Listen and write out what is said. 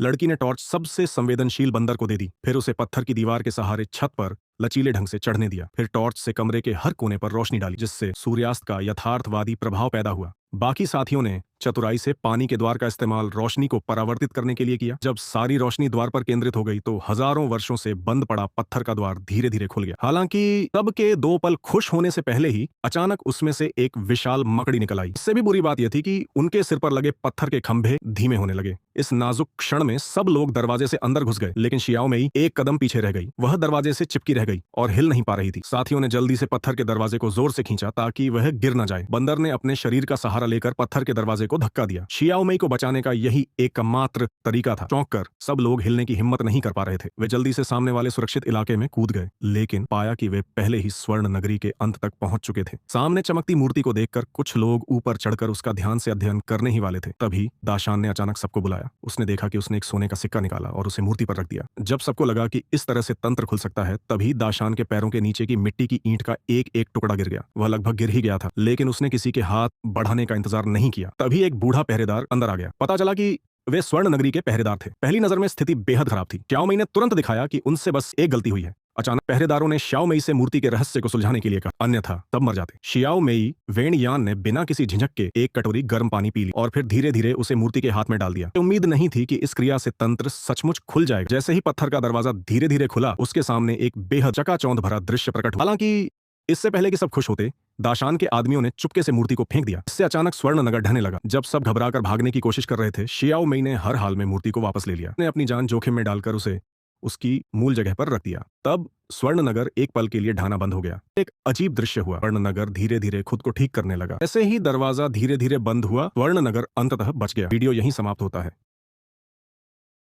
लड़की ने टॉर्च सबसे संवेदनशील बंदर को दे दी, फिर उसे पत्थर की दीवार के सहारे छत पर लचीले ढंग से चढ़ने दिया। फिर टॉर्च से कमरे के हर कोने पर रोशनी डाली, जिससे सूर्यास्त का यथार्थवादी प्रभाव पैदा हुआ। बाकी साथियों ने चतुराई से पानी के द्वार का इस्तेमाल रोशनी को परावर्तित करने के लिए किया। जब सारी रोशनी द्वार पर केंद्रित हो गई तो हजारों वर्षों से बंद पड़ा पत्थर का द्वार धीरे धीरे खुल गया। हालांकि तब के 2 पल खुश होने से पहले ही अचानक उसमें से एक विशाल मकड़ी निकल आई। इससे भी बुरी बात यह थी कि उनके सिर पर लगे पत्थर के खंभे धीमे होने लगे। इस नाजुक क्षण में सब लोग दरवाजे से अंदर घुस गए, लेकिन शियाओ मेई एक कदम पीछे रह गई। वह दरवाजे से चिपकी रह गई और हिल नहीं पा रही थी। साथियों ने जल्दी से पत्थर के दरवाजे को जोर से खींचा ताकि वह गिर न जाए। बंदर ने अपने शरीर का सहारा लेकर पत्थर के दरवाजे को धक्का दिया। शियाओ मेई को बचाने का यही एकमात्र तरीका था। चौंक कर सब लोग हिलने की हिम्मत नहीं कर पा रहे थे। वे जल्दी से सामने वाले सुरक्षित इलाके में कूद गए, लेकिन पाया कि वे पहले ही स्वर्ण नगरी के अंत तक पहुंच चुके थे। सामने चमकती मूर्ति को देखकर कुछ लोग ऊपर चढ़कर उसका ध्यान से अध्ययन करने ही वाले थे। तभी दाशान ने अचानक सबको बुलाया। उसने देखा कि उसने एक सोने का सिक्का निकाला और उसे मूर्ति पर रख दिया। जब सबको लगा कि इस तरह से तंत्र खुल सकता है, तभी दाशान के पैरों के नीचे की मिट्टी की ईंट का एक एक टुकड़ा गिर गया। वह लगभग गिर ही गया था, लेकिन उसने किसी के हाथ बढ़ाने का इंतजार नहीं किया। तभी एक बूढ़ा पहरेदार अंदर आ गया। पता चला कि वे स्वर्ण नगरी के पहरेदार थे। पहली नजर में स्थिति बेहद खराब थी। शियाओ मेई ने तुरंत दिखाया कि उनसे बस एक गलती हुई है। अचानक पहरेदारों ने शियाओ मेई से मूर्ति के रहस्य को सुलझाने के लिए कहा, अन्यथा सब मर जाते। शियाओ मेई वेन यान ने बिना किसी झिझक के एक कटोरी गर्म पानी पी ली और फिर धीरे धीरे उसे मूर्ति के हाथ में डाल दिया। उम्मीद नहीं थी कि इस क्रिया से तंत्र सचमुच खुल जाएगा। जैसे ही पत्थर का दरवाजा धीरे धीरे खुला, उसके सामने एक बेहद चकाचौंध भरा दृश्य प्रकट हुआ। हालांकि इससे पहले कि सब खुश होते, दाशान के आदमियों ने चुपके से मूर्ति को फेंक दिया। इससे अचानक स्वर्ण नगर ढहने लगा। जब सब घबराकर भागने की कोशिश कर रहे थे, शियाओ मेई ने हर हाल में मूर्ति को वापस ले लिया। उसने अपनी जान जोखिम में डालकर उसे उसकी मूल जगह पर रख दिया। तब स्वर्ण नगर एक पल के लिए ढहना बंद हो गया। एक अजीब दृश्य हुआ। स्वर्ण नगर धीरे धीरे खुद को ठीक करने लगा। ऐसे ही दरवाजा धीरे धीरे बंद हुआ, स्वर्ण नगर अंततः बच गया। वीडियो यहीं समाप्त होता है।